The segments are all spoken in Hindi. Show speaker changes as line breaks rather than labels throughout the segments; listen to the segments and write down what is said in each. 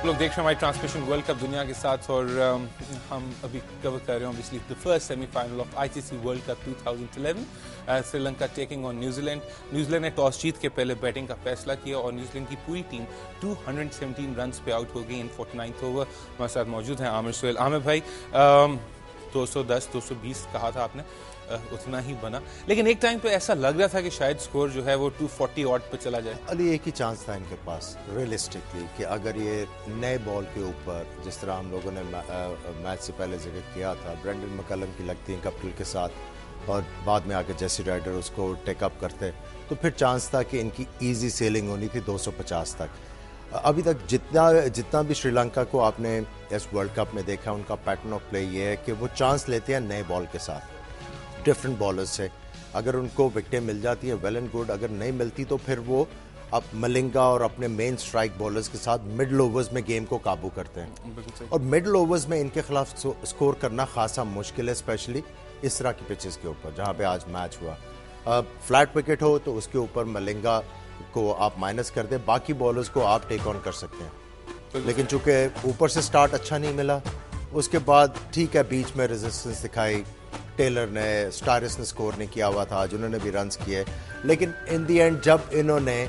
लोग देख रहे हैं हमारी ट्रांसमिशन वर्ल्ड कप दुनिया के साथ और हम अभी कवर कर रहे हैं obviously the first semifinal of ICC world cup 2011 Sri Lanka taking on New Zealand. New Zealand ने टॉस जीत के पहले बैटिंग का फैसला किया और न्यूजीलैंड की पूरी टीम 217 रन पे आउट हो गई इन 49th ओवर। हमारे साथ मौजूद हैं आमिर सुहेल। आमिर भाई 210 220 कहा था आपने, उतना ही बना, लेकिन एक टाइम पे ऐसा लग रहा था कि शायद स्कोर जो है वो 240 ऑड पे चला जाए।
अली एक ही चांस था इनके पास रियलिस्टिकली कि अगर ये नए बॉल के ऊपर, जिस तरह हम लोगों ने मैच से पहले जिक्र किया था, ब्रेंडन मैकलम की लगती है कपिल के साथ और बाद में आके जेसी राइडर उसको टेकअप करते, तो फिर चांस था कि इनकी ईजी सेलिंग होनी थी 250 तक। अभी तक जितना भी श्रीलंका को आपने इस वर्ल्ड कप में देखा, उनका पैटर्न ऑफ प्ले ये है कि वो चांस लेते हैं नए बॉल के साथ, डिफरेंट बॉलर्स से। अगर उनको विकेटें मिल जाती हैं वेल एंड गुड, अगर नहीं मिलती तो फिर वो अब मलिंगा और अपने मेन स्ट्राइक बॉलर्स के साथ मिडल ओवर्स में गेम को काबू करते हैं। और मिडल ओवर्स में इनके खिलाफ स्कोर करना खासा मुश्किल है, स्पेशली इस तरह की पिचेस के ऊपर जहां पे आज मैच हुआ। फ्लैट विकेट हो तो उसके ऊपर मलिंगा को आप माइनस कर दें, बाकी बॉलर्स को आप टेक ऑन कर सकते हैं। लेकिन चूंकि ऊपर से स्टार्ट अच्छा नहीं मिला, उसके बाद ठीक है बीच में रेजिस्टेंस दिखाई, टेलर ने, स्टारिस ने स्कोर नहीं किया हुआ था आज, उन्होंने भी रन्स किए, लेकिन इन दी एंड जब इन्होंने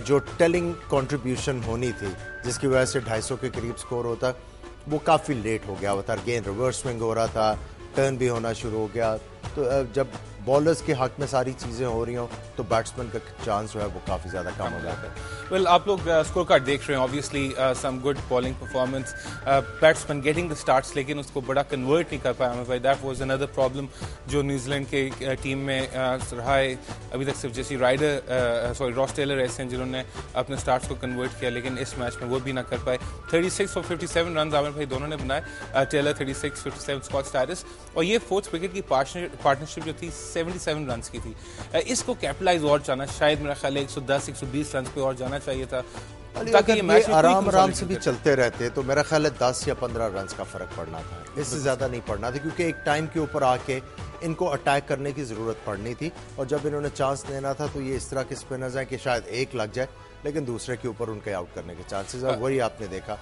जो टेलिंग कंट्रीब्यूशन होनी थी जिसकी वजह से 250 के करीब स्कोर होता, वो काफ़ी लेट हो गया हुआ था। गेंद रिवर्स स्विंग हो रहा था, टर्न भी होना शुरू हो गया, तो जब बॉलर्स के हक में सारी चीज़ें हो रही हों तो बैट्समैन का चांस जो है वो काफ़ी ज़्यादा कम हो जाता है।
वेल आप लोग स्कोर कार्ड देख रहे हैं, obviously some good bowling performance, batsman getting the starts, लेकिन उसको बड़ा कन्वर्ट नहीं कर पाया भाई। दैट वाज अनदर प्रॉब्लम जो न्यूजीलैंड के टीम में रहा है। अभी तक सिर्फ जेसी राइडर रॉस टेलर ऐसे हैं जिन्होंने अपने स्टार्ट्स को कन्वर्ट किया, लेकिन इस मैच में वो भी ना कर पाए। 36 और 57 रन आमिर भाई दोनों ने बनाए, टेलर 36, 57 स्कॉट स्टारिस, और ये फोर्थ विकेट की पार्टनरशिप जो थी 77 रन की थी। इसको कैपिटलाइज और जाना, शायद मेरा ख्याल है 110 120 रन पे और जाना चाहिए था, ताकि ये मैच
आराम से भी चलते रहते तो मेरा ख्याल है 10 या 15 रन का फर्क पड़ना था, इससे ज्यादा नहीं पड़ना था, क्योंकि एक टाइम के ऊपर आके इनको अटैक करने की जरूरत पड़नी थी। और जब इन्होंने चांस लेना था तो ये इस तरह के स्पिनर्स हैं कि शायद एक लग जाए लेकिन दूसरे के ऊपर उनके आउट करने के चांसेस, और वही आपने देखा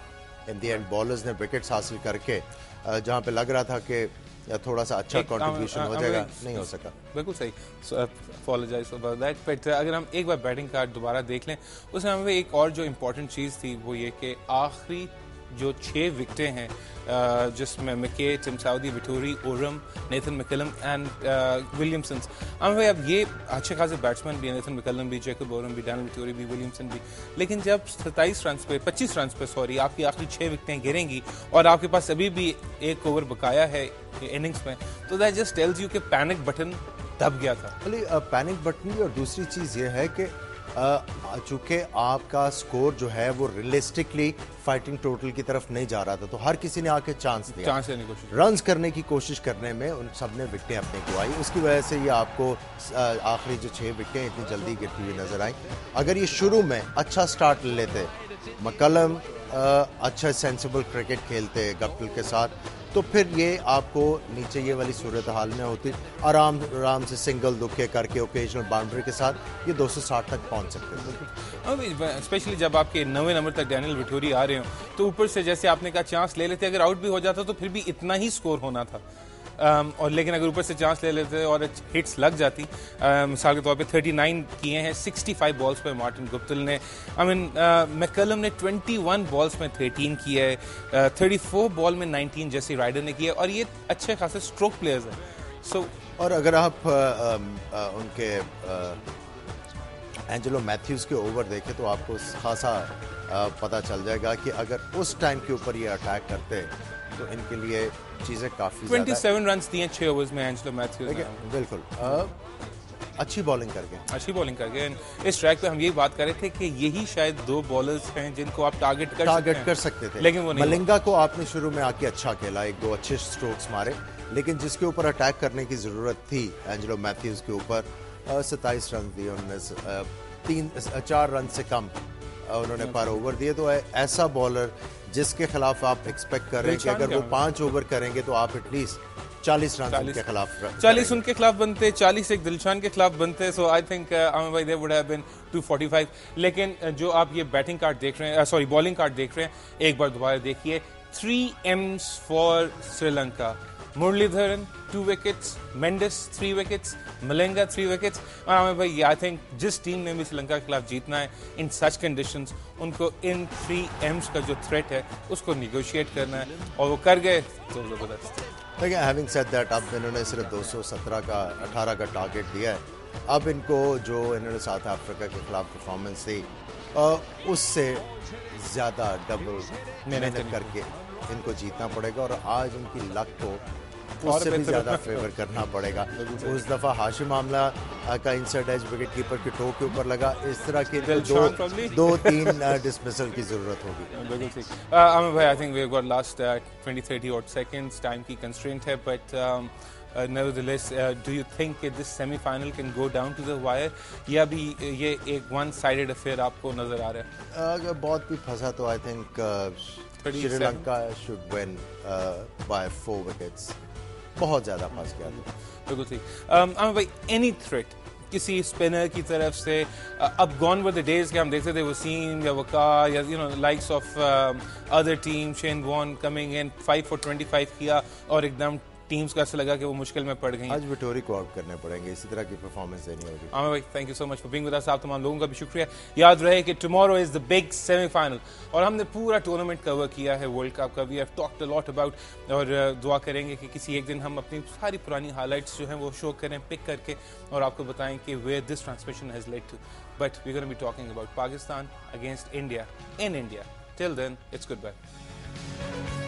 इन दी एंड बॉलर्स ने विकेट्स हासिल करके जहां पे लग रहा था कि या थोड़ा सा अच्छा कंट्रीब्यूशन हो जाएगा, नहीं हो सका।
बिल्कुल सही, अपोलोजाइज अबाउट दैट। बट अगर हम एक बार बैटिंग कार्ड दोबारा देख लें, उसमें हमें एक और जो इम्पोर्टेंट चीज़ थी वो ये कि आखिरी जो 6 विकेटें हैं जिसमें McKay, Tim Southee, Vettori, Oram, Nathan McCullum and Williamson. हमें भाई अब ये अच्छे खासे बैट्समैन भी हैं, नेथन मैकलम भी, जैकब ओरम भी, डैनियल विटोरी भी, विलियमसन भी, लेकिन जब 25 रन पे आपकी आखिरी 6 विकेटें गिरेंगी और आपके पास अभी भी एक ओवर बकाया है इनिंग्स में, तो दैट जस्ट टेल्स यू कि पैनिक बटन दब गया था।
पैनिक बटन भी, और दूसरी चीज़ ये है कि चूंकि आपका स्कोर जो है वो रियलिस्टिकली फाइटिंग टोटल की तरफ नहीं जा रहा था, तो हर किसी ने आके चांस दिया, रन्स करने की कोशिश करने में उन सब ने विकेटें अपने को आई, उसकी वजह से ये आपको आखिरी जो 6 विकेटें इतनी जल्दी गिरती हुई नजर आई। अगर ये शुरू में अच्छा स्टार्ट ले लेते, मैकलम अच्छा सेंसिबल क्रिकेट खेलते गप्टिल के साथ, तो फिर ये आपको नीचे ये वाली सूरत हाल में होती, आराम से सिंगल दुक्के करके ओकेजनल बाउंड्री के साथ ये 260 तक पहुंच सकते थे।
स्पेशली जब आपके 9वें नंबर तक डैनियल विटोरी आ रहे हो, तो ऊपर से जैसे आपने कहा चांस ले लेते, अगर आउट भी हो जाता तो फिर भी इतना ही स्कोर होना था। और लेकिन अगर ऊपर से चांस ले लेते और हिट्स लग जाती, मिसाल के तौर पे 39 किए हैं 65 बॉल्स पे मार्टिन गुप्टिल ने, मैकलम ने 21 बॉल्स में 13 किए है, 34 बॉल में 19 जैसी राइडर ने किए, और ये अच्छे खासे स्ट्रोक प्लेयर्स हैं।
और अगर आप उनके एंजेलो मैथ्यूज़ के ओवर देखें तो आपको खासा पता चल जाएगा कि अगर उस टाइम के ऊपर ये अटैक करते तो इनके लिए चीजें काफी
27 रन दिए 6 ओवर्स में एंजेलो मैथ्यूज ने।
बिल्कुल अच्छी बॉलिंग करके
इस ट्रैक पे हम यही बात कर रहे थे कि यही शायद 2 बॉलर्स हैं जिनको आप टारगेट कर सकते थे,
लेकिन वो नहीं। मलिंगा को आपने शुरू में आके अच्छा खेला, 1-2 अच्छे स्ट्रोक्स मारे, लेकिन जिसके ऊपर अटैक करने की जरूरत थी एंजेलो मैथ्यूज के ऊपर 27 रन दिए उन्होंने, 4 रन से कम उन्होंने पर ओवर दिए। तो ऐसा बॉलर जिसके खिलाफ आप एक्सपेक्ट कर रहे हैं कि अगर वो 5 ओवर करेंगे तो आप एटलीस्ट 40 रन के खिलाफ
40 उनके खिलाफ बनते, 40 एक दिलशान के खिलाफ बनते, सो आई थिंक आमिर भाई दे वुड हैव बीन 245। लेकिन जो आप ये बैटिंग कार्ड देख रहे हैं, सॉरी बॉलिंग कार्ड देख रहे हैं, एक बार दोबारा देखिए, 3 M's for Sri Lanka. Muralitharan 2 wickets, Mendis 3 wickets, Malinga 3 wickets. और आमिर भाई आई थिंक जिस टीम ने भी श्रीलंका के खिलाफ जीतना है इन सच कंडीशंस, उनको इन 3 M's का जो थ्रेट है उसको निगोशिएट करना है, और वो कर गए तो जबरदस्त।
देखिए, हैविंग सेड दैट, अब इन्होंने सिर्फ 218 का टारगेट दिया है। अब इनको जो इन्होंने साउथ अफ्रीका के खिलाफ परफॉर्मेंस दी उससे ज़्यादा डबल मेहनत करके इनको जीतना पड़ेगा, और आज उनकी लक को उससे भी ज़्यादा फेवर करना पड़ेगा। उस दफ़ा हाशिम आमला का इनसाइड एज विकेट कीपर के टो के ऊपर लगा, इस तरह के 2-3 डिसमिसल की ज़रूरत होगी।
बिल्कुल ठीक। आमिर भाई, I think we have got last 20-30 odd seconds, time की कंस्ट्रेंट है, but nevertheless, do you think this semi-final can go down to the wire, या भी ये एक one-sided affair आपको नजर आ रहा है?
अगर बहुत भी फंसा तो I think Sri Lanka should win bye 4 wickets. बहुत ज़्यादा फंस गया था।
बिल्कुल ठीक। आमिर भाई, एनी थ्रेट किसी स्पिनर की तरफ से? अब गॉन वर द डेज के हम देखते थे वसीम या वकार या likes of other team, Shane Warne coming in 5 for 25 किया और एकदम टीम्स को ऐसा लगा कि वो मुश्किल में पड़ गई।
आज विटोरी को आउट करने पड़ेंगे, इसी तरह की परफॉर्मेंस देनी होगी।
आमिर भाई, thank you so much for being with us. आप तमाम लोगों का भी शुक्रिया। याद रहे कि tomorrow is the big semifinal, और हमने पूरा टूर्नामेंट कवर किया है वर्ल्ड कप का। We have talked a lot about, और दुआ करेंगे कि किसी एक दिन हम अपनी सारी पुरानी हाइलाइट्स जो हैं वो शो करें पिक करके, और आपको बताएं कि where this transmission has led to. But we are gonna be talking about Pakistan against India in India. Till then, it's good bye.